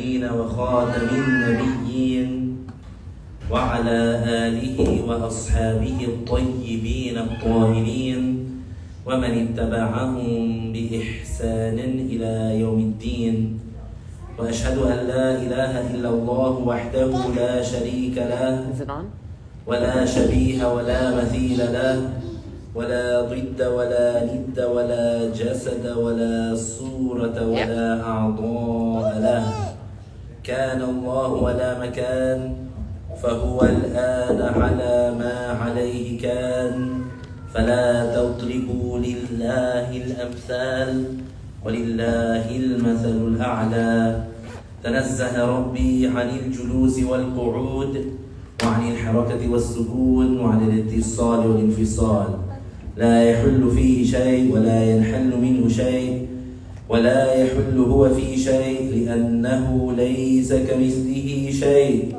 المرسلين وخاتم النبيين وعلى آله وأصحابه الطيبين الطاهرين ومن اتبعهم بإحسان إلى يوم الدين. وأشهد أن لا إله إلا الله وحده لا شريك له ولا شبيه ولا مثيل له ولا ضد ولا ند ولا جسد ولا صورة ولا أعضاء له. كان الله ولا مكان، فهو الآن على ما عليه كان. فلا تضربوا لله الأمثال ولله المثل الأعلى. تنزه ربي عن الجلوس والقعود وعن الحركة والسكون وعن الاتصال والانفصال. لا يحل فيه شيء ولا ينحل منه شيء ولا يحل هو في شيء، لأنه ليس كمثله شيء.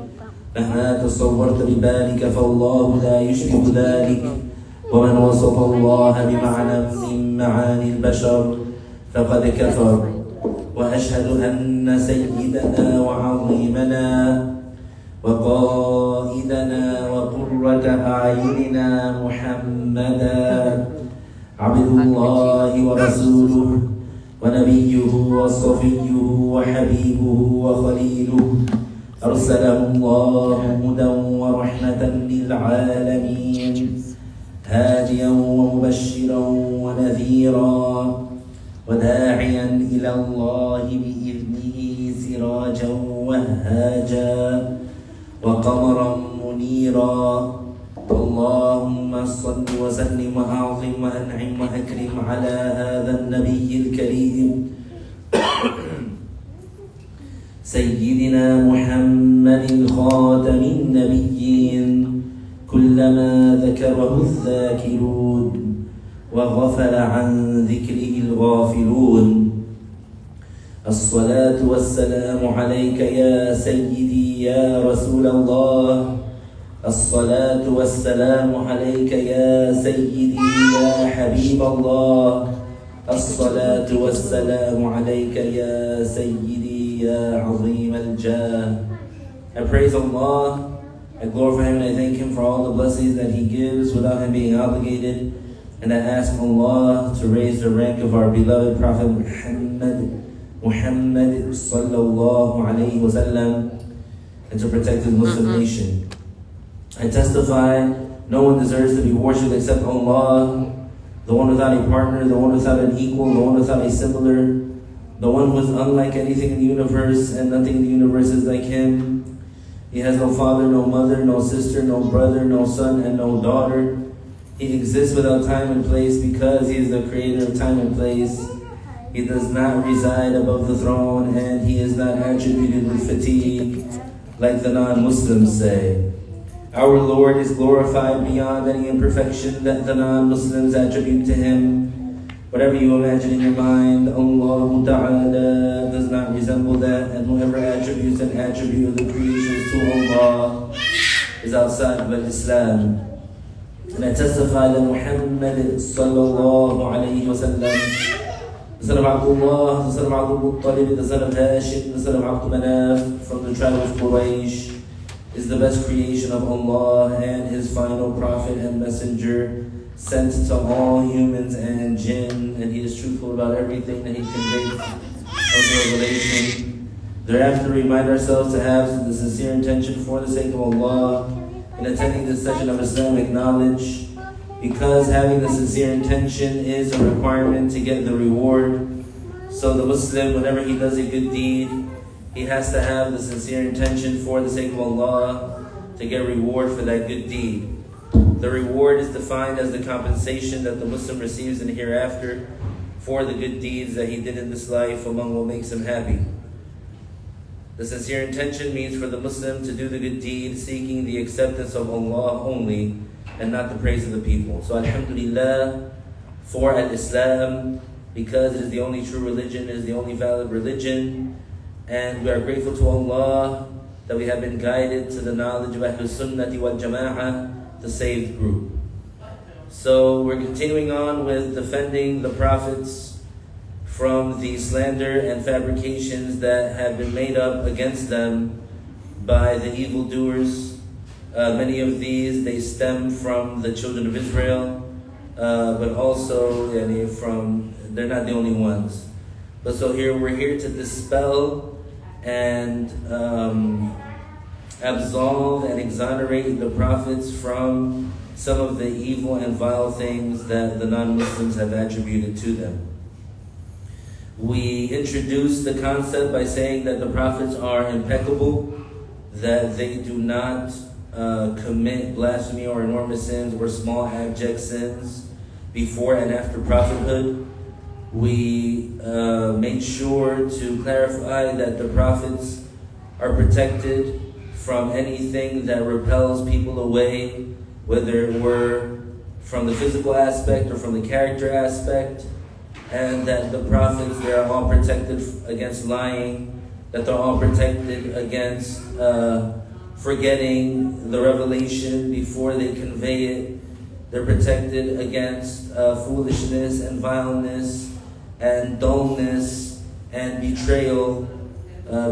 مهما تصورت ببالك فالله لا يشبه ذلك. ومن وصف الله بمعنى من معاني البشر فقد كفر. وأشهد أن سيدنا وعظيمنا وقائدنا وقرة أعيننا محمدا عبد الله ورسوله ونبيه وصفيه وحبيبه وخليله، أرسله الله هدى ورحمة للعالمين، هاديا ومبشرا ونذيرا وداعيا إلى الله بإذنه سراجا وهاجا وقمرا منيرا. اللهم صل وسلم وأعظم وأنعم وأكرم على هذا النبي الكريم سيدنا محمد خاتم النبيين، كلما ذكره الذاكرون وغفل عن ذكره الغافلون. الصلاة والسلام عليك يا سيدي يا رسول الله. الصلاة والسلام عليك يا سيدي يا حبيب الله. الصلاة والسلام عليك يا سيدي يا عظيم الجاه. I praise Allah, I glorify Him and I thank Him for all the blessings that He gives without Him being obligated. And I ask Allah to raise the rank of our beloved Prophet Muhammad sallallahu alayhi wa sallam, and to protect his Muslim nation. I testify no one deserves to be worshipped except Allah, the one without a partner, the one without an equal, the one without a similar, the one who is unlike anything in the universe and nothing in the universe is like Him. He has no father, no mother, no sister, no brother, no son, and no daughter. He exists without time and place because He is the creator of time and place. He does not reside above the throne, and He is not attributed with fatigue like the non-Muslims say. Our Lord is glorified beyond any imperfection that the non-Muslims attribute to Him. Whatever you imagine in your mind, Allah Ta'ala does not resemble that, and whoever attributes an attribute of the creations to Allah is outside of Islam. And I testify that Muhammad sallallahu alayhi wa sallam, the son of Abdullah, the son of Abdul Muttalib, the son of Hashim, the son of Abdul Manaf, from the tribe of Quraysh, is the best creation of Allah and His final prophet and messenger, sent to all humans and jinn, and He is truthful about everything that He conveys of the revelation. Thereafter, remind ourselves to have the sincere intention for the sake of Allah in attending this session of Islamic knowledge, because having the sincere intention is a requirement to get the reward. So the Muslim, whenever he does a good deed, he has to have the sincere intention for the sake of Allah to get reward for that good deed. The reward is defined as the compensation that the Muslim receives in the hereafter for the good deeds that he did in this life among what makes him happy. The sincere intention means for the Muslim to do the good deed seeking the acceptance of Allah only and not the praise of the people. So alhamdulillah for al-Islam, because it is the only true religion, it is the only valid religion, and we are grateful to Allah that we have been guided to the knowledge of Ahlul Sunnati wal Jama'ah, the saved group. So we're continuing on with defending the prophets from the slander and fabrications that have been made up against them by the evildoers. Many of these, they stem from the children of Israel, but also they're not the only ones. But so here, we're here to dispel and absolve and exonerate the prophets from some of the evil and vile things that the non-Muslims have attributed to them. We introduced the concept by saying that the prophets are impeccable, that they do not commit blasphemy or enormous sins or small abject sins before and after prophethood. We made sure to clarify that the prophets are protected from anything that repels people away, whether it were from the physical aspect or from the character aspect, and that the prophets, they are all protected against lying, that they're all protected against forgetting the revelation before they convey it. They're protected against foolishness and vileness and dullness and betrayal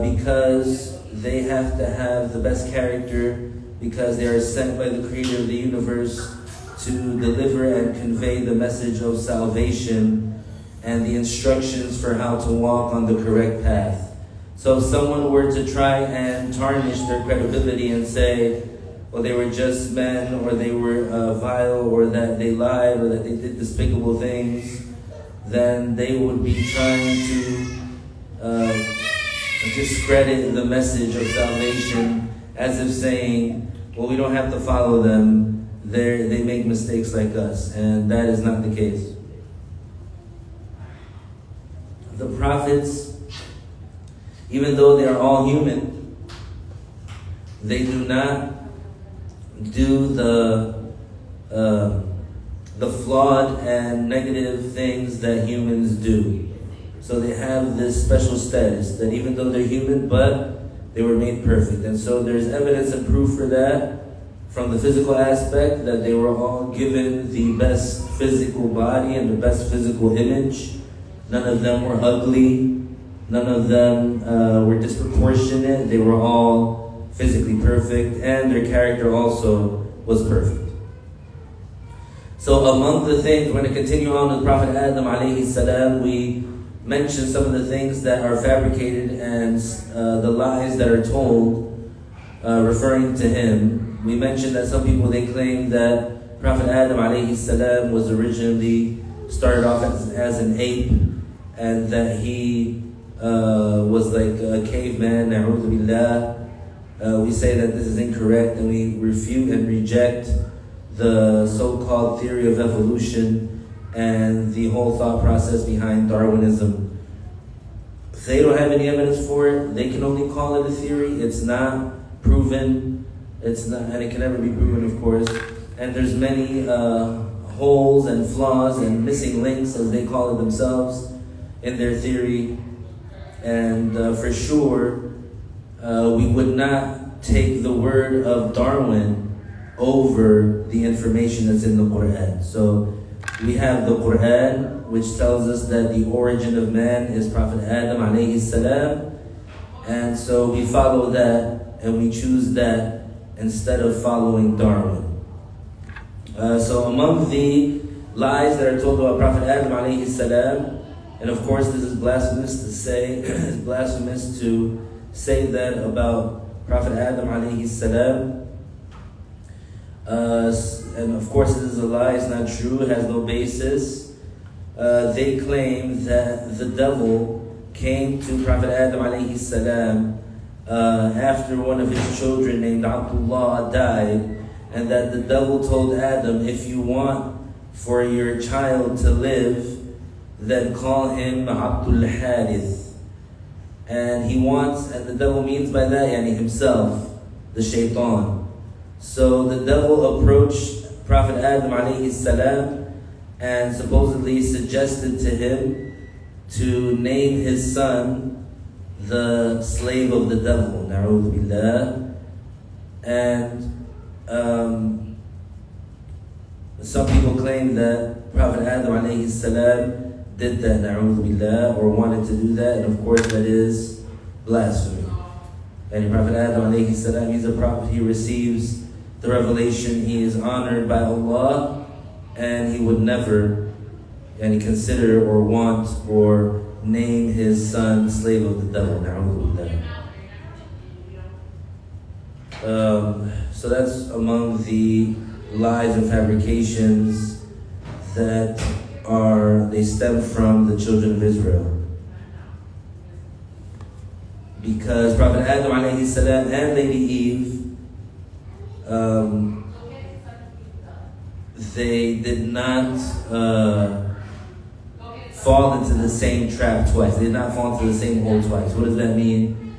because they have to have the best character, because they are sent by the Creator of the universe to deliver and convey the message of salvation and the instructions for how to walk on the correct path. So if someone were to try and tarnish their credibility and say, well, they were just men, or they were vile, or that they lied, or that they did despicable things, then they would be trying to discredit the message of salvation, as if saying, well, we don't have to follow them, they make mistakes like us, and that is not the case. The prophets, even though they are all human, they do not do the flawed and negative things that humans do. So they have this special status that even though they're human, but they were made perfect. And so there's evidence and proof for that from the physical aspect, that they were all given the best physical body and the best physical image. None of them were ugly. None of them were disproportionate. They were all physically perfect, and their character also was perfect. So among the things, we're going to continue on with Prophet Adam alayhi salam. We mentioned some of the things that are fabricated and the lies that are told referring to him. We mentioned that some people, they claim that Prophet Adam alayhi salam was originally started off as an ape, and that he was like a caveman, na'udhu billah. We say that this is incorrect, and we refute and reject the so-called theory of evolution and the whole thought process behind Darwinism. If they don't have any evidence for it, they can only call it a theory. It's not proven. It's not, and it can never be proven, of course. And there's many holes and flaws and missing links, as they call it themselves, in their theory. And for sure, we would not take the word of Darwin over the information that's in the Quran. So we have the Quran, which tells us that the origin of man is Prophet Adam alayhi salam, and so we follow that, and we choose that instead of following Darwin. So among the lies that are told about Prophet Adam alayhi salam, and of course this is blasphemous to say, it's blasphemous to say that about Prophet Adam alayhi salam. And of course this is a lie, it's not true, it has no basis. They claim that the devil came to Prophet Adam alayhi salam after one of his children named Abdullah died, and that the devil told Adam, if you want for your child to live, then call him Abdul Harith. And he wants, and the devil means by that, yani himself, the shaitan. So the devil approached Prophet Adam alayhi salam and supposedly suggested to him to name his son the slave of the devil, na'udhu billah. And some people claim that Prophet Adam alayhi salam did that, na'udhu billah, or wanted to do that, and of course that is blasphemy. And Prophet Adam alayhi salam, he's a prophet, he receives the revelation, he is honored by Allah, and he would never consider or want or name his son slave of the devil, na'udhu billah. So that's among the lies and fabrications that they stem from the children of Israel. Because Prophet Adam alayhi salam and Lady Eve, they did not fall into the same trap twice. They did not fall into the same hole twice. What does that mean?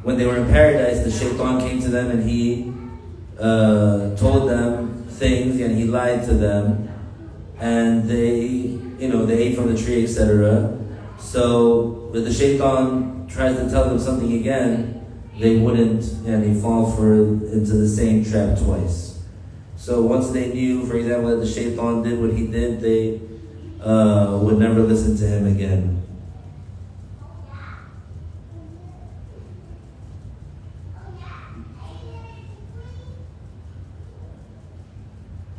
When they were in paradise, the shaitan came to them and he told them things, and he lied to them, and they ate from the tree, etc. So when the shaitan tries to tell them something again, they wouldn't, and they fall into the same trap twice. So once they knew, for example, that the shaitan did what he did, they would never listen to him again.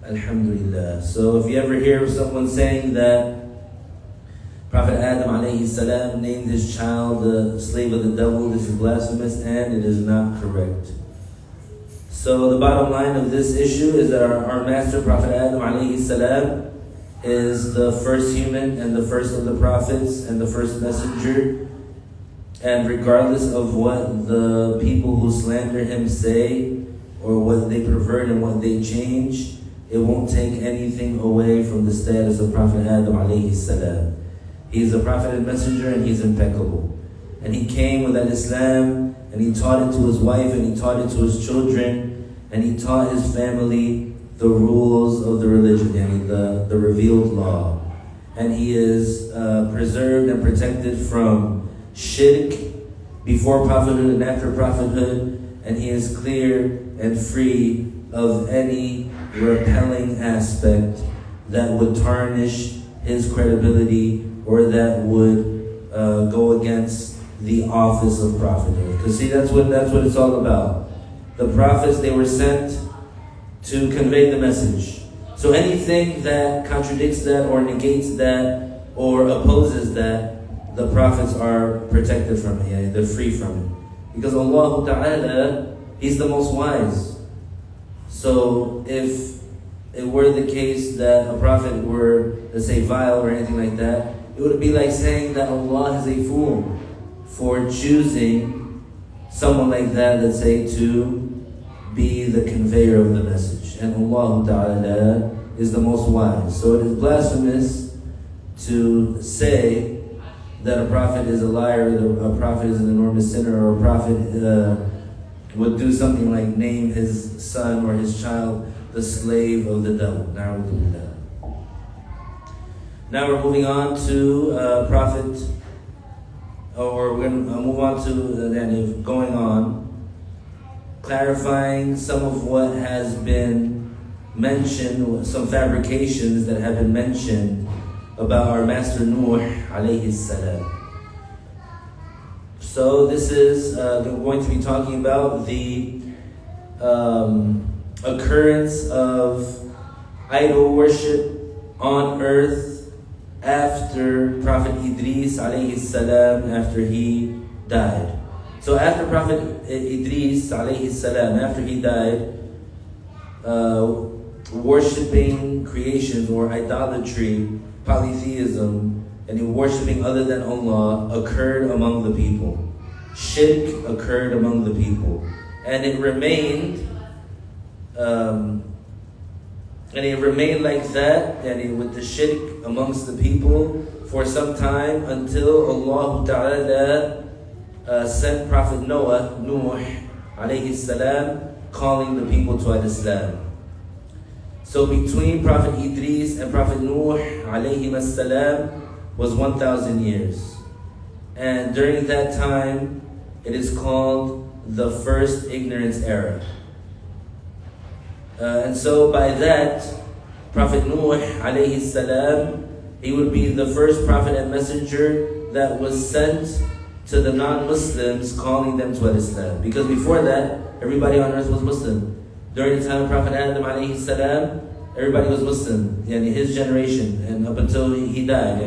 Alhamdulillah. So if you ever hear of someone saying that Prophet Adam alayhi salam named his child the slave of the devil, this is blasphemous and it is not correct. So the bottom line of this issue is that our master Prophet Adam alayhi salam is the first human and the first of the prophets and the first messenger. And regardless of what the people who slander him say, or what they pervert and what they change, it won't take anything away from the status of Prophet Adam alayhi salam. He's a prophet and messenger, and he's impeccable. And he came with that Islam, and he taught it to his wife, and he taught it to his children, and he taught his family the rules of the religion, and the revealed law. And he is preserved and protected from shirk before prophethood and after prophethood, and he is clear and free of any repelling aspect that would tarnish his credibility or that would go against the office of prophethood. Because see, that's what it's all about. The prophets, they were sent to convey the message. So anything that contradicts that or negates that or opposes that, the prophets are protected from it. Yeah, they're free from it. Because Allah Ta'ala, He's the most wise. So if it were the case that a prophet were, let's say, vile or anything like that, it would be like saying that Allah is a fool for choosing someone like that, let's say, to be the conveyor of the message. And Allah Ta'ala is the most wise. So it is blasphemous to say that a prophet is a liar, that a prophet is an enormous sinner, or a prophet would do something like name his son or his child the slave of the devil. Now we're moving on to Prophet, or we're going to move on to going on, clarifying some of what has been mentioned, some fabrications that have been mentioned about our Master Nuh alayhi salam. So this is going to be talking about the occurrence of idol worship on earth after Prophet Idris alayhi salam, after he died. So after Prophet Idris alayhi salam, after he died, worshipping creations or idolatry, polytheism, and worshipping other than Allah occurred among the people. Shirk occurred among the people. And it remained like that, and with the shirk amongst the people for some time, until Allah Ta'ala sent Prophet Nuh alayhi salam, calling the people to Islam. So between Prophet Idris and Prophet Nuh alayhi salam was 1,000 years. And during that time, it is called the first ignorance era. And so by that, Prophet Nuh alayhi salam, he would be the first prophet and messenger that was sent to the non-Muslims, calling them to Islam. Because before that, everybody on earth was Muslim. During the time of Prophet Adam alayhi salam, everybody was Muslim, his generation, and up until he died.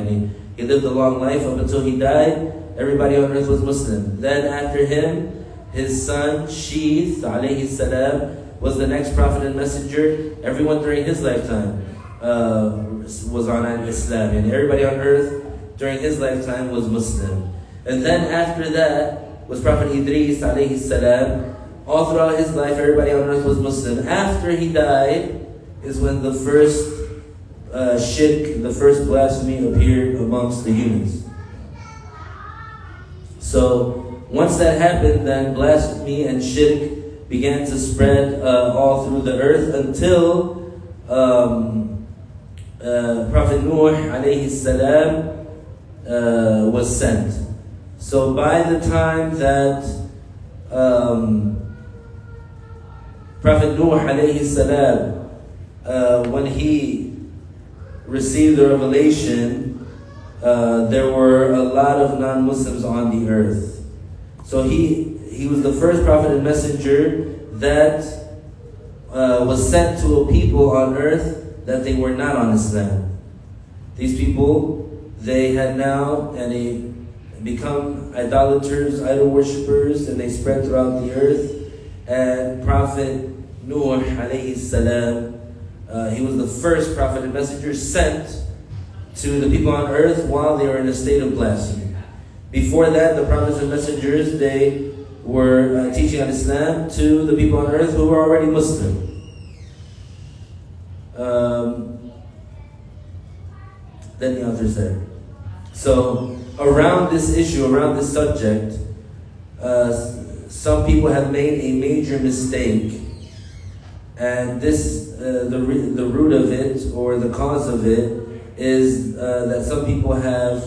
He lived a long life. Up until he died, everybody on earth was Muslim. Then after him, his son Sheeth alayhi salam was the next prophet and messenger. Everyone during his lifetime was on Islam, and everybody on earth during his lifetime was Muslim. And then after that was Prophet Idris alayhi salam. All throughout his life, everybody on earth was Muslim. After he died is when the first shirk, the first blasphemy appeared amongst the humans. So once that happened, then blasphemy and shirk began to spread all through the earth until Prophet Nuh alayhi salam was sent. So by the time that Prophet Nuh alayhi salam, when he received the revelation, there were a lot of non-Muslims on the earth. So he was the first prophet and messenger that was sent to a people on earth that they were not on Islam. These people, they had now become idolaters, idol worshippers, and they spread throughout the earth. And Prophet Nuh alayhi salam, he was the first prophet and messenger sent to the people on earth while they were in a state of blasphemy. Before that, the prophets and messengers, they were teaching on Islam to the people on earth who were already Muslim. Then the author said, so around this issue, around this subject, some people have made a major mistake, and this, the root of it, or the cause of it, is that some people have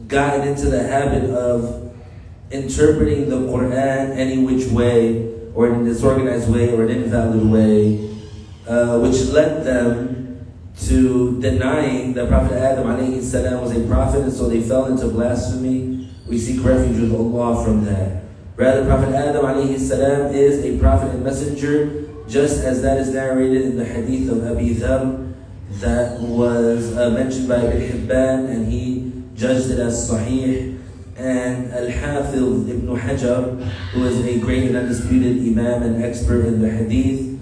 gotten into the habit of interpreting the Quran any which way, or in a disorganized way, or an invalid way, which led them to denying that Prophet Adam alayhi salam was a prophet, and so they fell into blasphemy. We seek refuge with Allah from that. Rather, Prophet Adam alayhi salam is a prophet and messenger, just as that is narrated in the hadith of Abi Dhar that was mentioned by Ibn Hibban, and he judged it as sahih. And Al-Hafiz Ibn Hajar, who is a great and undisputed imam and expert in the hadith,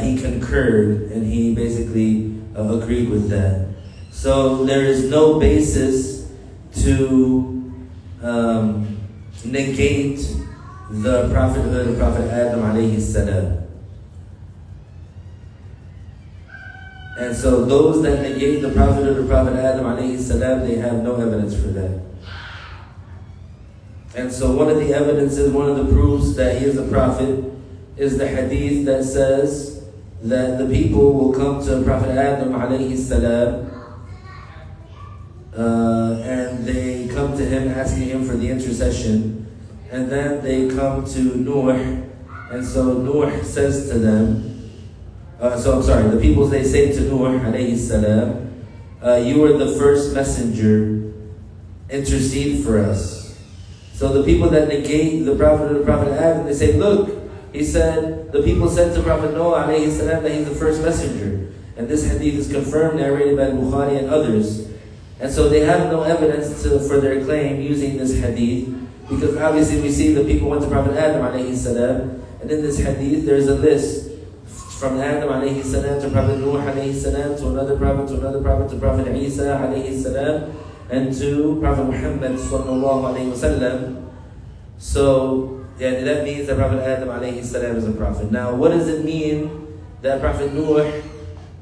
he concurred, and he basically agreed with that. So there is no basis to negate the prophethood of Prophet Adam alayhi salam. And so those that negate the prophethood of Prophet Adam alayhi salam, they have no evidence for that. And so one of the evidences, one of the proofs that he is a prophet is the hadith that says that the people will come to Prophet Adam alayhi salam and they come to him asking him for the intercession, and then they come to Nuh, and so Nuh says to them, the people, they say to Nuh alayhi salam, you are the first messenger, intercede for us. So the people that negate the prophet of the Prophet Adam, they say, look, he said, the people said to Prophet Noah alayhi salam that he's the first messenger. And this hadith is confirmed, narrated by Bukhari and others. And so they have no evidence for their claim using this hadith, because obviously we see the people went to Prophet Adam alayhi salam, and in this hadith there's a list from Adam alayhi salam to Prophet Nuh alayhi salam to another prophet to another prophet to Prophet Isa alayhi salam and to Prophet Muhammad sallallahu alayhi wasallam. So that means that Prophet Adam alayhi salam is a prophet. Now, what does it mean that Prophet Nuh,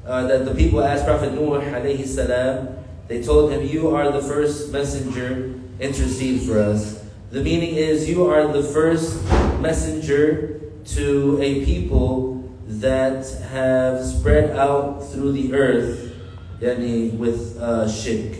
that the people asked Prophet Nuh alayhi salam, they told him, you are the first messenger, intercede for us. The meaning is, you are the first messenger to a people that have spread out through the earth, with shirk.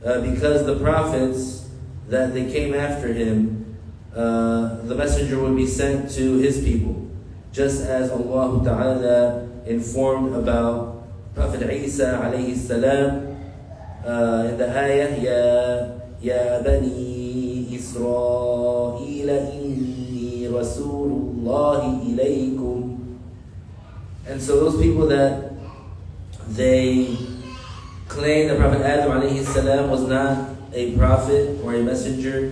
Because the prophets that they came after him, the messenger would be sent to his people, just as Allah Ta'ala informed about Prophet Isa alayhi salam, in the ayah, Ya Bani Israel inni Rasulullahi ilaykum. And so those people that they claim that Prophet Adam alayhi salam was not a prophet or a messenger,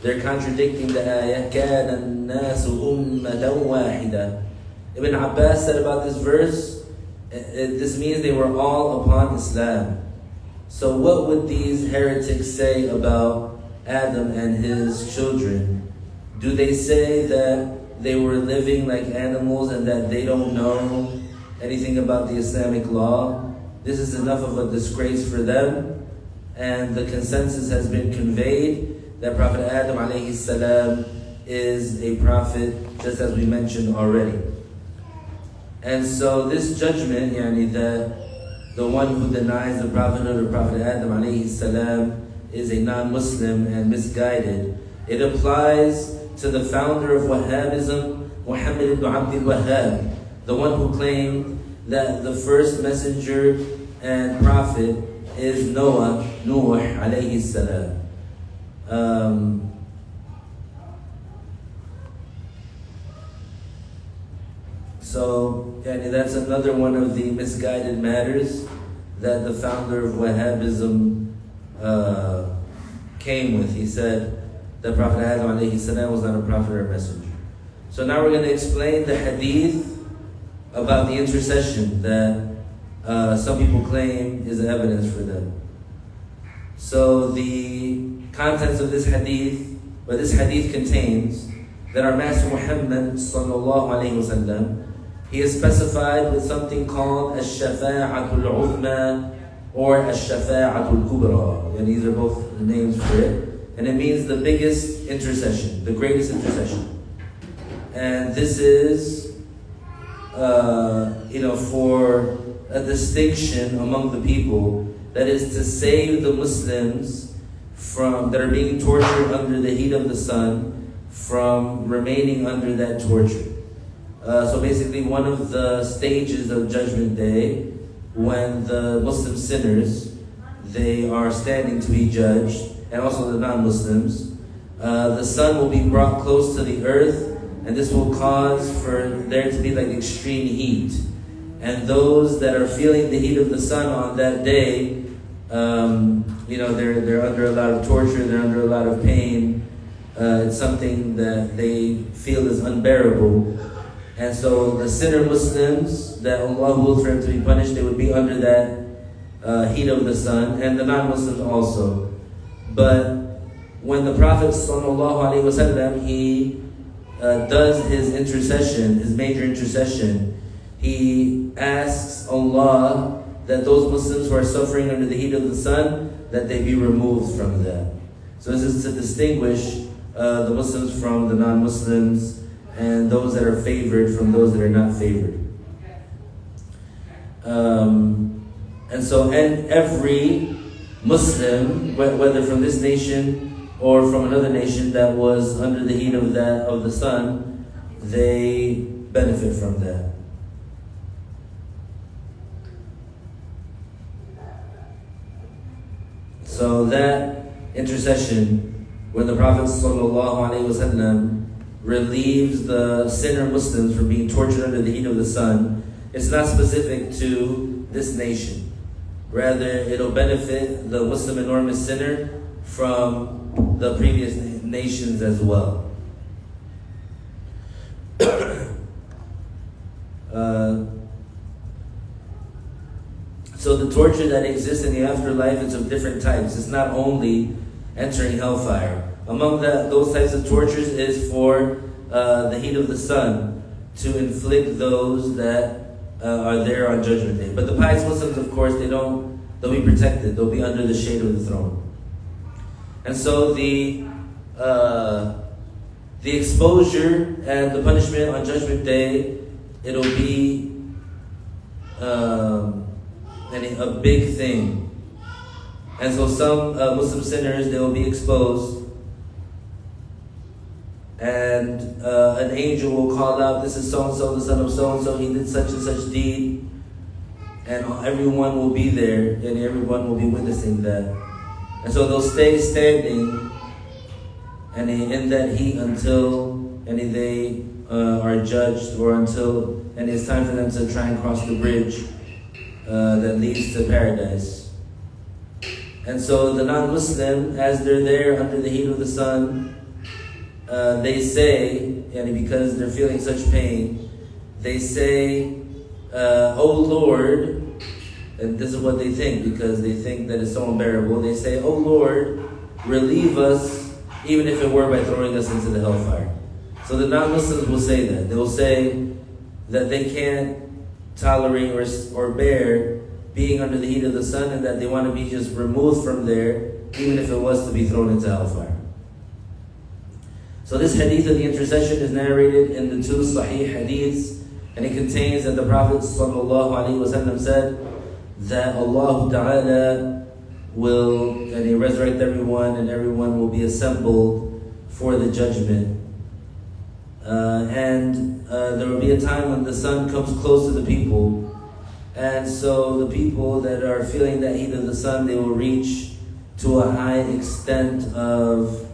they're contradicting the ayah, كَانَ النَّاسُ أُمَّةً وَاحِدًا. Ibn Abbas said about this verse, this means they were all upon Islam. So what would these heretics say about Adam and his children? Do they say that they were living like animals and that they don't know anything about the Islamic law? This is enough of a disgrace for them, and the consensus has been conveyed that Prophet Adam alayhi salam is a prophet, just as we mentioned already. And so this judgment, that the one who denies the prophethood of Prophet Adam alayhi salam is a non-Muslim and misguided, it applies to the founder of Wahhabism, Muhammad ibn Abdul Wahhab, the one who claimed that the first messenger and prophet is Nuh alayhi salam. So that's another one of the misguided matters that the founder of Wahhabism came with. He said that Prophet Adam alayhi salam was not a prophet or a messenger. So now we're going to explain the hadith about the intercession that some people claim is evidence for them. So the contents of this hadith, what this hadith contains, that our Master Muhammad sallallahu alayhi wasallam, he is specified with something called ash-shafa'atul uzma or ash-shafa'atul kubra. And these are both names for it. And it means the biggest intercession, the greatest intercession. And this is, for a distinction among the people, that is to save the Muslims that are being tortured under the heat of the sun from remaining under that torture. So basically, one of the stages of Judgment Day, when the Muslim sinners, they are standing to be judged, and also the non-Muslims, the sun will be brought close to the earth, and this will cause for there to be like extreme heat. And those that are feeling the heat of the sun on that day, they're under a lot of torture, they're under a lot of pain. It's something that they feel is unbearable. And so the sinner Muslims that Allah wills for him to be punished, they would be under that heat of the sun, and the non-Muslims also. But when the Prophet ﷺ, he does his intercession, his major intercession, he asks Allah that those Muslims who are suffering under the heat of the sun, that they be removed from that. So this is to distinguish the Muslims from the non-Muslims, and those that are favored from those that are not favored. And every Muslim, whether from this nation or from another nation that was under the heat of the sun, they benefit from that. So that intercession, when the Prophet ﷺ relieves the sinner Muslims from being tortured under the heat of the sun, it's not specific to this nation. Rather, it'll benefit the Muslim enormous sinner from the previous nations as well. So the torture that exists in the afterlife is of different types. It's not only entering hellfire. Among those types of tortures is for the heat of the sun, to inflict those that are there on Judgment Day. But the pious Muslims, of course, they'll be protected. They'll be under the shade of the throne. And so the exposure and the punishment on Judgment Day, it'll be a big thing. And so some Muslim sinners, they will be exposed, and an angel will call out, "This is so-and-so, the son of so-and-so, he did such and such deed." and everyone will be there, and everyone will be witnessing that. And so they'll stay standing and in that heat until they are judged, or until it's time for them to try and cross the bridge that leads to paradise. And so the non-Muslim, as they're there under the heat of the sun, they say, and because they're feeling such pain, they say, "Oh Lord," and this is what they think, because they think that it's so unbearable. They say, "Oh Lord, relieve us, even if it were by throwing us into the hellfire." So the non-Muslims will say that. They will say that they can't tolerate or bear being under the heat of the sun, and that they want to be just removed from there, even if it was to be thrown into hellfire. So this hadith of the intercession is narrated in the two Sahih hadiths, and it contains that the Prophet ﷺ said that Allah Ta'ala will resurrect everyone, and everyone will be assembled for the judgment. There will be a time when the sun comes close to the people, and so the people that are feeling that heat of the sun, they will reach to a high extent of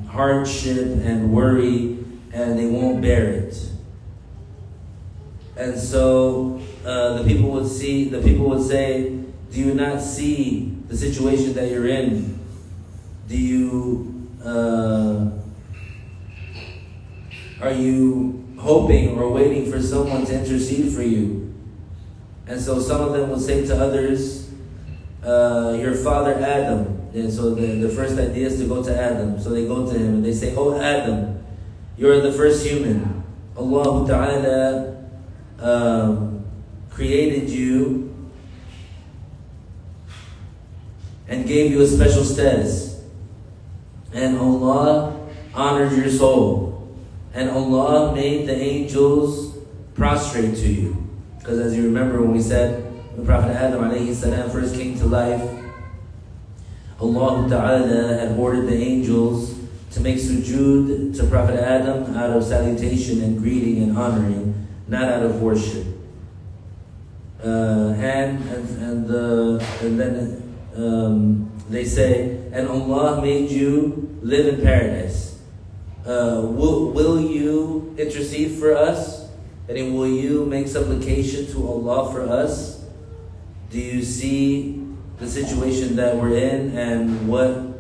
hardship and worry, and they won't bear it. And so the people would say, "Do you not see the situation that you're in? Do you are you hoping or waiting for someone to intercede for you?" And so some of them will say to others, "Your father Adam." And so the first idea is to go to Adam. So they go to him and they say, "Oh Adam, you're the first human. Allah Ta'ala created you and gave you a special status. And Allah honored your soul. And Allah made the angels prostrate to you." Because as you remember when we said, when Prophet Adam alayhi salam first came to life, Allah Ta'ala had ordered the angels to make sujood to Prophet Adam out of salutation and greeting and honoring, not out of worship. And then they say, "And Allah made you live in paradise. Will you intercede for us? And will you make supplication to Allah for us? Do you see the situation that we're in, and what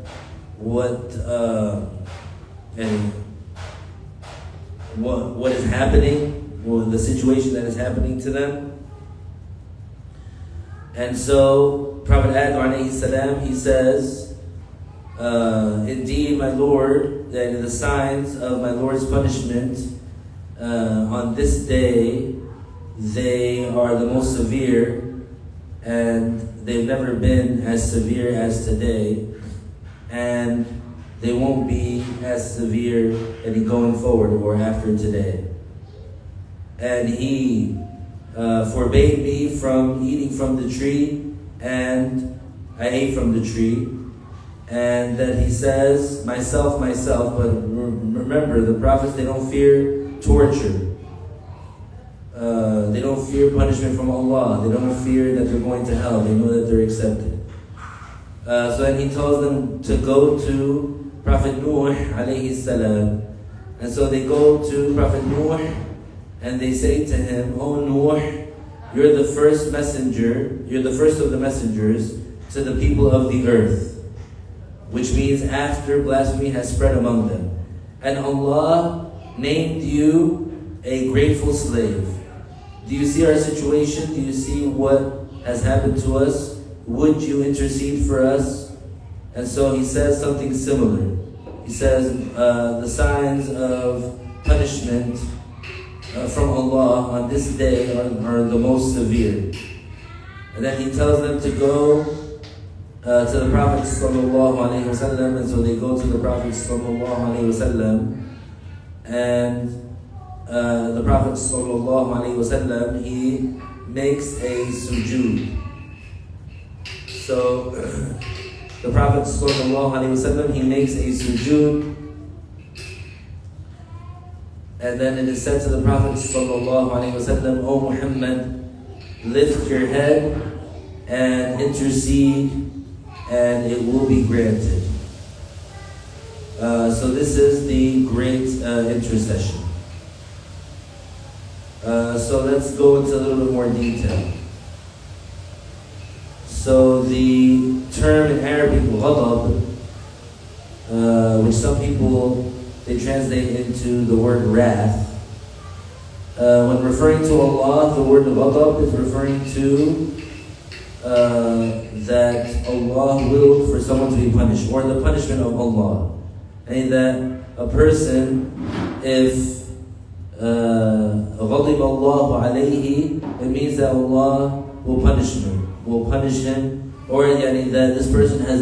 is happening, or the situation that is happening to them?" And so Prophet Adam alayhi salam, he says, "Indeed, my Lord, that the signs of my Lord's punishment on this day, they are the most severe, and they've never been as severe as today, and they won't be as severe any going forward or after today. And he forbade me from eating from the tree, and I ate from the tree. And that he says, myself, but remember, the prophets, they don't fear torture. They don't fear punishment from Allah. They don't fear that they're going to hell. They know that they're accepted. So then he tells them to go to Prophet Nuh alayhi salam. And so they go to Prophet Nuh, and they say to him, "Oh Nuh, you're the first messenger, you're the first of the messengers to the people of the earth," which means after blasphemy has spread among them. And Allah named you a grateful slave. Do you see our situation? Do you see what has happened to us? Would you intercede for us? And so he says something similar. He says the signs of punishment from Allah on this day are the most severe. And then he tells them to go to the Prophet sallallahu alaihi wasallam, and so they go to the Prophet sallallahu alaihi wasallam, and the Prophet sallallahu alaihi wasallam, he makes a sujood. So the Prophet sallallahu alaihi wasallam, he makes a sujood, and then it is said to the Prophet sallallahu alaihi wasallam, "O Muhammad, lift your head and intercede, and it will be granted. So this is the great intercession. So let's go into a little bit more detail. So the term in Arabic, ghadab, which some people, they translate into the word wrath. When referring to Allah, the word ghadab is referring to that Allah willed for someone to be punished, or the punishment of Allah. And that a person, if غضب الله عليه, it means that Allah will punish him, or that this person has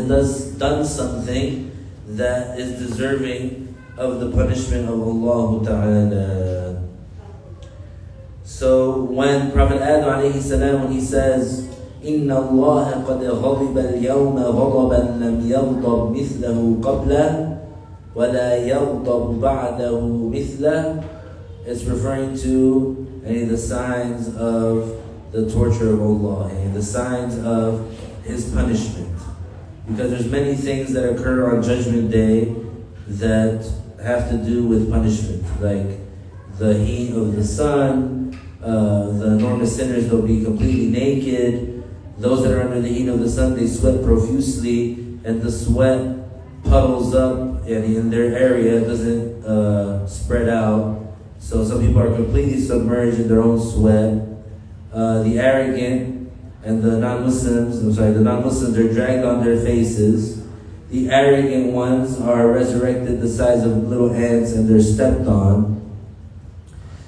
done something that is deserving of the punishment of Allah Ta'ala. So when Prophet Adam alayhi salam, when he says, إِنَّ اللَّهَ قَدْ غَضِبَ الْيَوْمَ غَضَبًا لَمْ يَغْضَبْ مِثْلَهُ قَبْلَهُ وَلَا يَغْضَبْ بَعْدَهُ مِثْلَهُ, it's referring to the signs of the torture of Allah, the signs of His punishment. Because there's many things that occur on Judgment Day that have to do with punishment, like the heat of the sun, the enormous sinners, they'll be completely naked. Those that are under the heat of the sun, they sweat profusely, and the sweat puddles up in their area, it doesn't spread out. So some people are completely submerged in their own sweat. The arrogant and the non-Muslims, the non-Muslims are dragged on their faces. The arrogant ones are resurrected the size of little ants and they're stepped on.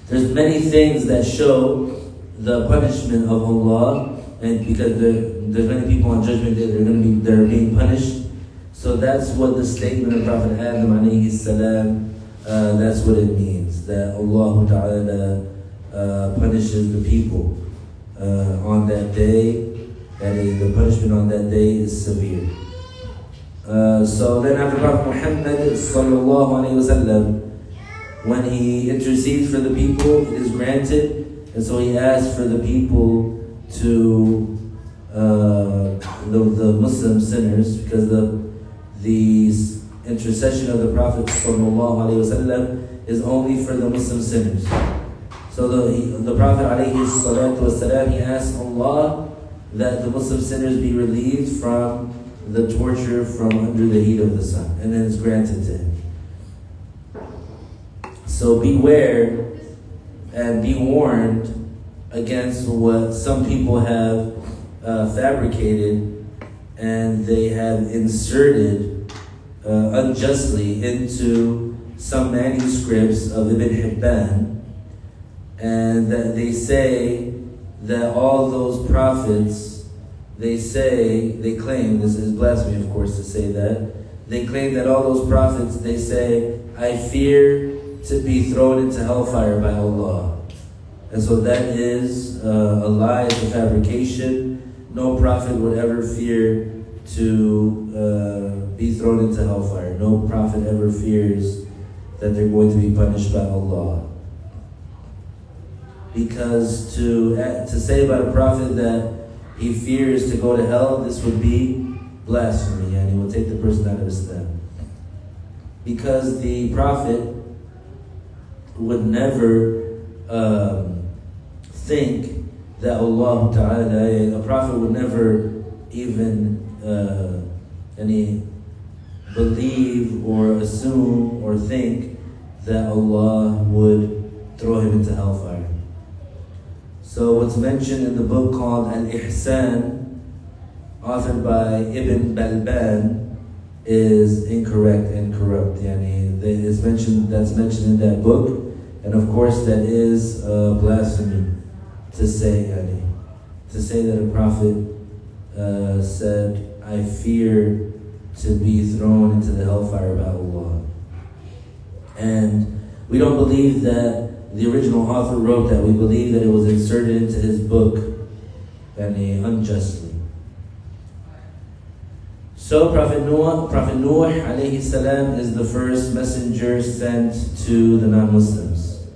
There's many things that show the punishment of Allah, and because there's many people on Judgment Day, they're being punished. So that's what the statement of Prophet Adam alayhi salam, that's what it means, that Allah Ta'ala punishes the people on that day, and the punishment on that day is severe. So then after Prophet Muhammad sallallahu alayhi wa sallam, when he intercedes for the people, it is granted, and so he asks for the people to, the Muslim sinners, because the intercession of the Prophet ﷺ is only for the Muslim sinners. So the Prophet ﷺ, he asked Allah that the Muslim sinners be relieved from the torture from under the heat of the sun, and then it's granted to him. So beware and be warned against what some people have fabricated, and they have inserted unjustly into some manuscripts of Ibn Hibban, and that they say that all those prophets, they claim, this is blasphemy of course to say that, they claim that all those prophets, they say, I fear to be thrown into hellfire by Allah. And so that is a lie, it's a fabrication. No prophet would ever fear to be thrown into hellfire. No prophet ever fears that they're going to be punished by Allah. Because to say about a prophet that he fears to go to hell, this would be blasphemy, and it will take the person out of Islam. Because the prophet would never think that Allah Ta'ala, a prophet would never even believe or assume or think that Allah would throw him into hellfire. So what's mentioned in the book called Al-Ihsan, authored by Ibn Balban, is incorrect and corrupt. That's mentioned in that book, and of course that is blasphemy to say that a prophet said, I fear to be thrown into the hellfire by Allah. And we don't believe that the original author wrote that. We believe that it was inserted into his book unjustly. So Prophet Nuh alayhi salam is the first messenger sent to the non-Muslims.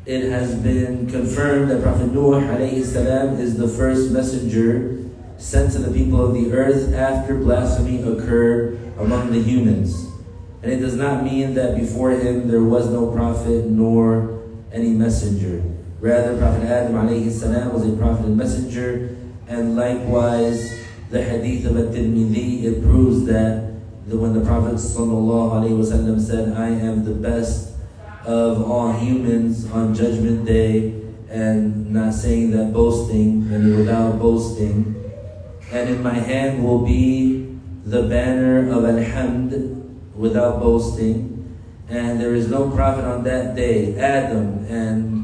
it has been confirmed that Prophet Nuh alayhi salam is the first messenger sent to the people of the earth after blasphemy occurred among the humans. And it does not mean that before him there was no prophet nor any messenger. Rather, Prophet Adam alayhi salam was a prophet and messenger, and likewise the hadith of At-Tirmidhi, it proves that when the Prophet sallallahu alaihi wasallam said, "I am the best of all humans on Judgment Day," and not saying that boasting, and without boasting, and in my hand will be the banner of Alhamd, without boasting, and there is no prophet on that day, Adam, and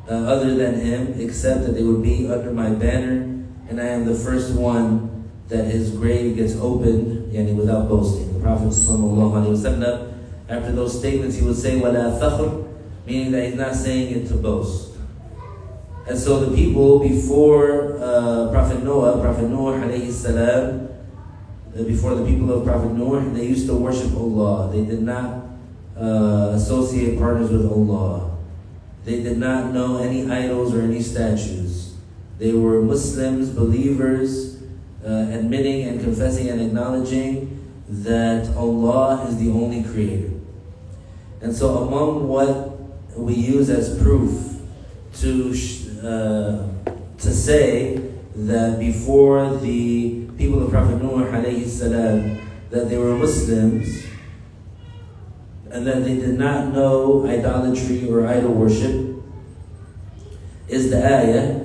other than him, except that they would be under my banner, and I am the first one that his grave gets opened, yani without boasting. The Prophet sallallahu alaihi wasallam, after those statements, he would say, "Wala fakhr," meaning that he's not saying it to boast. And so the people before Prophet Noah alayhi salam, before the people of Prophet Noah, they used to worship Allah. They did not associate partners with Allah. They did not know any idols or any statues. They were Muslims, believers, admitting and confessing and acknowledging that Allah is the only creator. And so among what we use as proof to say that before the people of Prophet Nuh alayhi salam, that they were Muslims, and that they did not know idolatry or idol worship, is the ayah,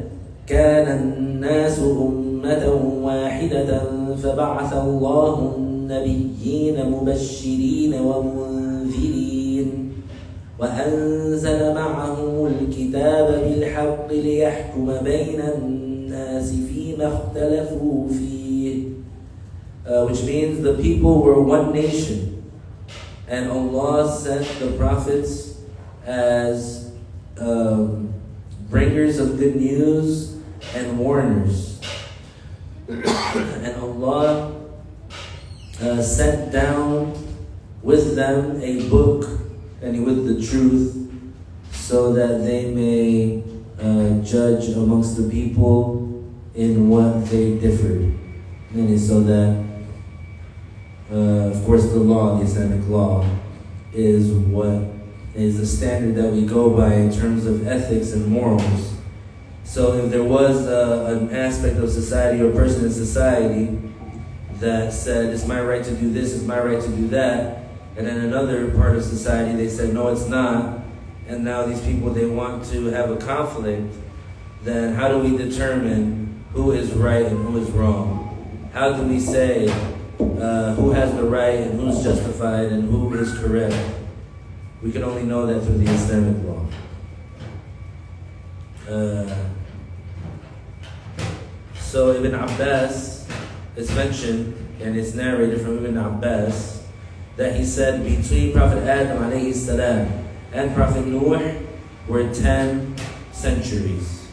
كَانَ النَّاسُ أُمَّةً وَاحِدَةً فَبَعَثَ اللَّهُ النَّبِيِّينَ مُبَشِّرِينَ وَمُنذِرِينَ وَأَنزَلَ مَعَهُمُ الْكِتَابَ بِالْحَقِّ لِيَحْكُمَ بَيْنَ النَّاسِ فِيمَا اخْتَلَفُوا فِيهِ, which means the people were one nation. And Allah sent the prophets as bringers of good news and warners. And Allah sent down with them a book, and with the truth, so that they may judge amongst the people in what they differed. And so that of course, the law, the Islamic law, is what is the standard that we go by in terms of ethics and morals. So if there was an aspect of society or person in society that said, it's my right to do this, it's my right to do that, and then another part of society, they said, no, it's not, and now these people, they want to have a conflict, then how do we determine who is right and who is wrong? How do we say who has the right and who's justified and who is correct? We can only know that through the Islamic law. So Ibn Abbas, it's mentioned and it's narrated from Ibn Abbas that he said between Prophet Adam alayhi salam and Prophet Nuh were 10 centuries,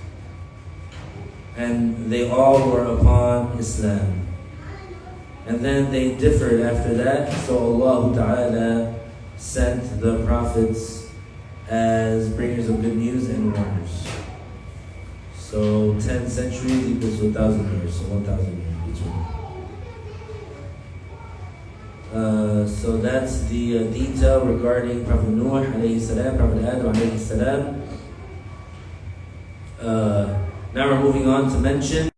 and they all were upon Islam. And then they differed after that, so Allah Ta'ala sent the prophets as bringers of good news and warners. So 10 centuries equals to 1,000 years, so 1,000 years between. So that's the detail regarding Prophet Nuh alayhi salam, Prophet Adam alayhi salam. Now we're moving on to mention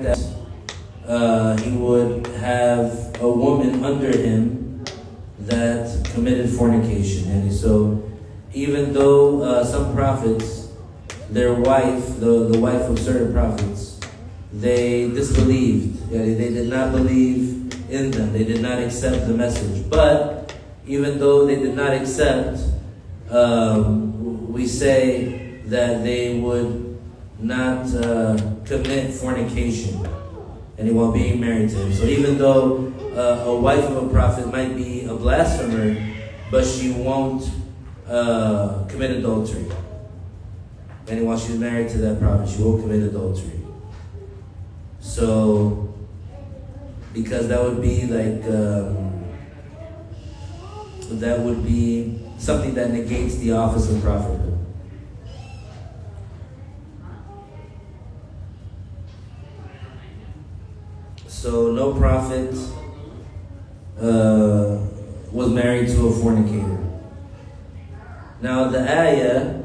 that he would have a woman under him that committed fornication. And so even though some prophets, their wife, the wife of certain prophets, they disbelieved. They did not believe in them. They did not accept the message. But even though they did not accept, we say that they would not commit fornication and while being married to him. So even though a wife of a prophet might be a blasphemer, but she won't commit adultery. And while she's married to that prophet, she won't commit adultery. So, because that would be like, that would be something that negates the office of prophethood. So no prophet was married to a fornicator. Now the ayah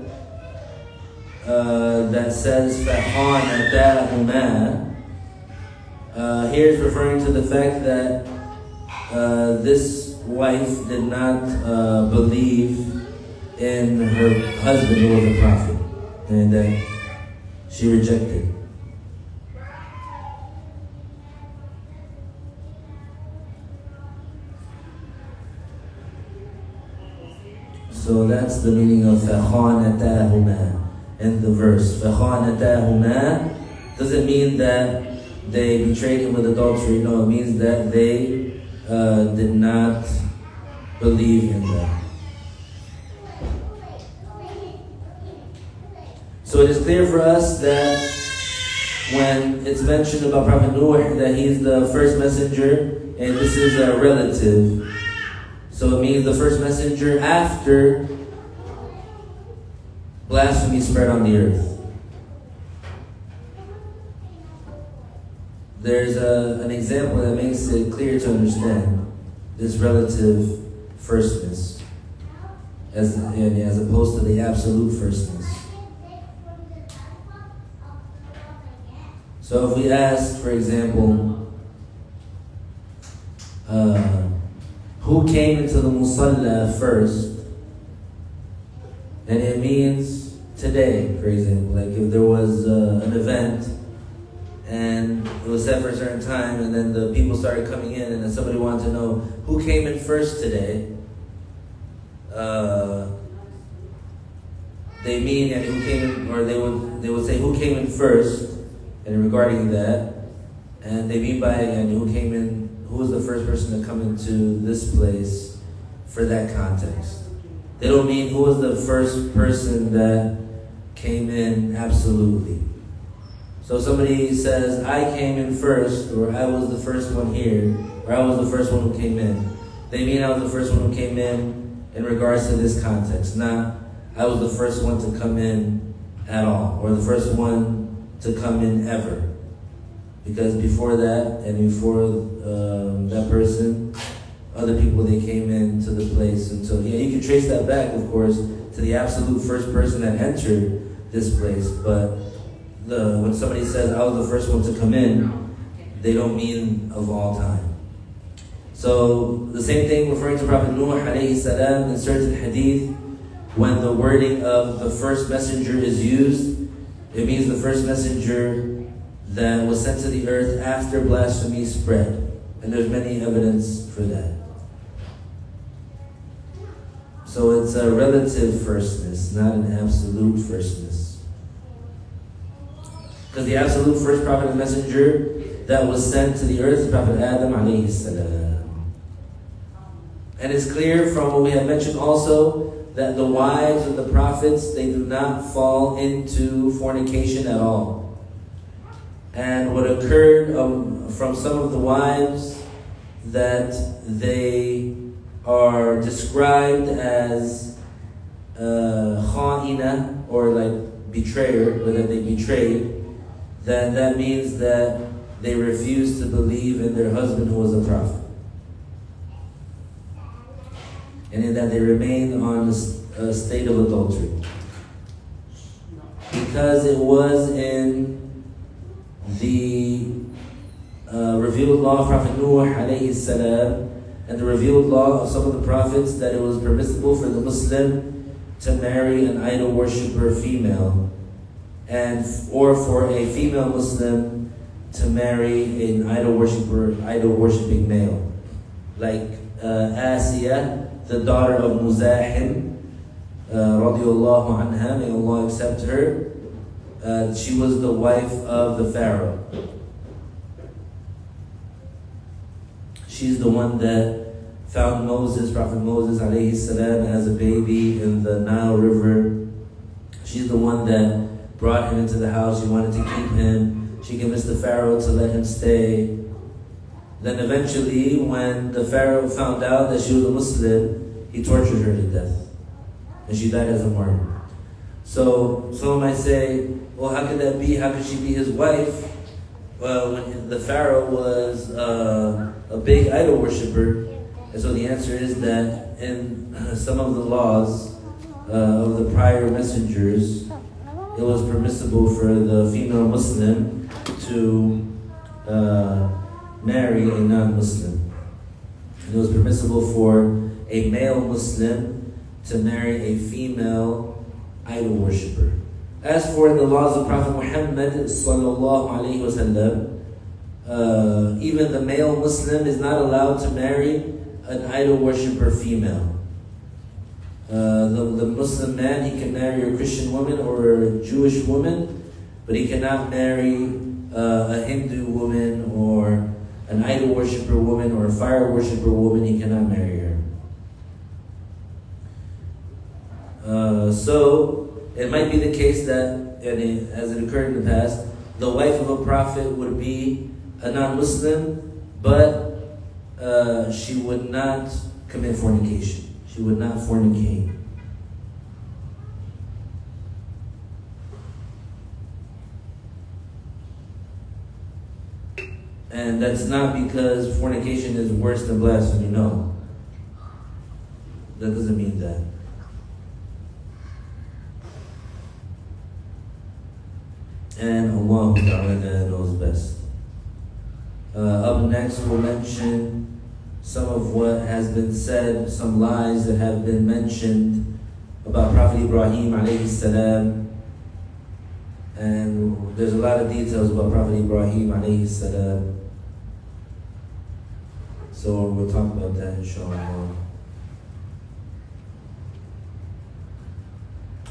that says فَحَانَتَاهُمَا here is referring to the fact that this wife did not believe in her husband who was a prophet, and that she rejected. So that's the meaning of فَخَانَتَاهُمَا in the verse. فَخَانَتَاهُمَا doesn't mean that they betrayed him with adultery. No, it means that they did not believe in them. So it is clear for us that when it's mentioned about Prophet Nuh that he's the first messenger, and this is a relative. So it means the first messenger after blasphemy spread on the earth. There's an example that makes it clear to understand this relative firstness as opposed to the absolute firstness. So if we ask, for example, who came into the musalla first, and it means today, for example, like if there was an event and it was set for a certain time, and then the people started coming in, and then somebody wanted to know who came in first today. They mean and who came in, or they would say who came in first, and regarding that, and they mean by and who came in, who was the first person to come into this place for that context. They don't mean who was the first person that came in absolutely. So somebody says, I came in first, or I was the first one here, or I was the first one who came in. They mean I was the first one who came in regards to this context, not I was the first one to come in at all, or the first one to come in ever. Because before that, and before that person, other people, they came into the place. And so, yeah, you can trace that back, of course, to the absolute first person that entered this place. But when somebody says, I was the first one to come in, they don't mean of all time. So the same thing referring to Prophet Nuh alayhi salam in certain hadith, when the wording of the first messenger is used, it means the first messenger that was sent to the earth after blasphemy spread. And there's many evidence for that. So it's a relative firstness, not an absolute firstness. Because the absolute first prophet and messenger that was sent to the earth is Prophet Adam alayhi salam. And it's clear from what we have mentioned also that the wives of the prophets, they do not fall into fornication at all. And what occurred from some of the wives, that they are described as kha'ina, or like betrayer, or that they betrayed, then that means that they refused to believe in their husband who was a prophet. And in that they remained on a state of adultery. Because it was in the revealed law of Prophet Nuh alayhi salam, and the revealed law of some of the prophets, that it was permissible for the Muslim to marry an idol worshipper female, or for a female Muslim to marry an idol worshipping male, like Asiya, the daughter of Muzahim, radiallahu anha, may Allah accept her, she was the wife of the Pharaoh. She's the one that found Moses, Prophet Moses alayhi salam, as a baby in the Nile River. She's the one that brought him into the house. She wanted to keep him. She convinced the Pharaoh to let him stay. Then eventually, when the Pharaoh found out that she was a Muslim, he tortured her to death. And she died as a martyr. So someone might say, well, how could that be? How could she be his wife? Well, when the Pharaoh was a big idol worshiper. And so the answer is that in some of the laws of the prior messengers, it was permissible for the female Muslim to marry a non-Muslim. It was permissible for a male Muslim to marry a female idol worshipper. As for the laws of Prophet Muhammad sallallahu alaihi wasallam, even the male Muslim is not allowed to marry an idol worshipper female. The Muslim man, he can marry a Christian woman or a Jewish woman, but he cannot marry a Hindu woman or an idol worshipper woman or a fire worshipper woman. He cannot marry her. So it might be the case that, as it occurred in the past, the wife of a prophet would be a non-Muslim, but she would not commit fornication. She would not fornicate. And that's not because fornication is worse than blasphemy, no. That doesn't mean that. And Allah Ta'ala knows best. Up next we'll mention some of what has been said, some lies that have been mentioned about Prophet Ibrahim alayhi salam. And there's a lot of details about Prophet Ibrahim alayhi salam. So we'll talk about that inshallah.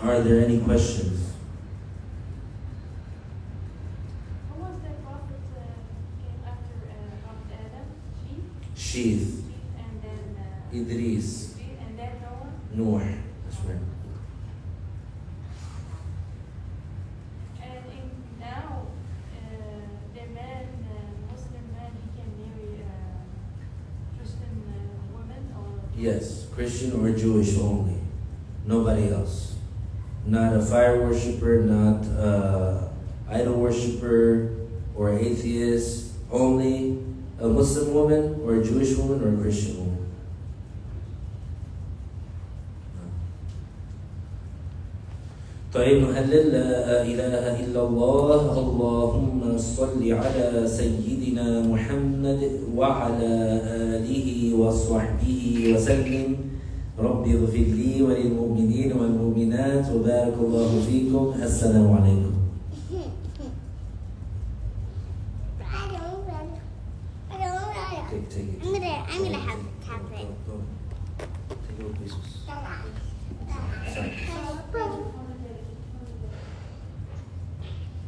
Are there any questions? Who was the prophet came after Prophet Adam? Sheath. And then Idris. and then Noor. Noah. That's right. And now the man, Muslim man, he can marry a Christian woman or Yes, Christian or Jewish only. Nobody else. Not a fire worshiper, not idol worshiper or atheist. Only a Muslim woman or a Jewish woman or a Christian woman. طيب نهلل لا إله إلا الله اللهم صل على سيدنا محمد وعلى آله وصحبه وسلم ربي اغفر لي وللمؤمنين والمؤمنات وبارك الله فيكم السلام عليكم. Take it. I'm gonna have it. Go. Take it, please.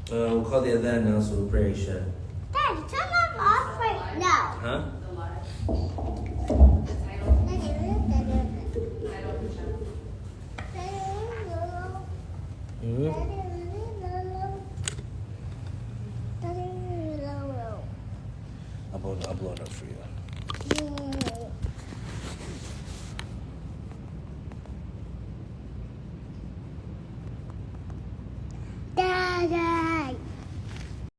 We'll call the adhan now, so we'll pray Isha. Dad, turn them off right now. Huh? I'll blow it up for you.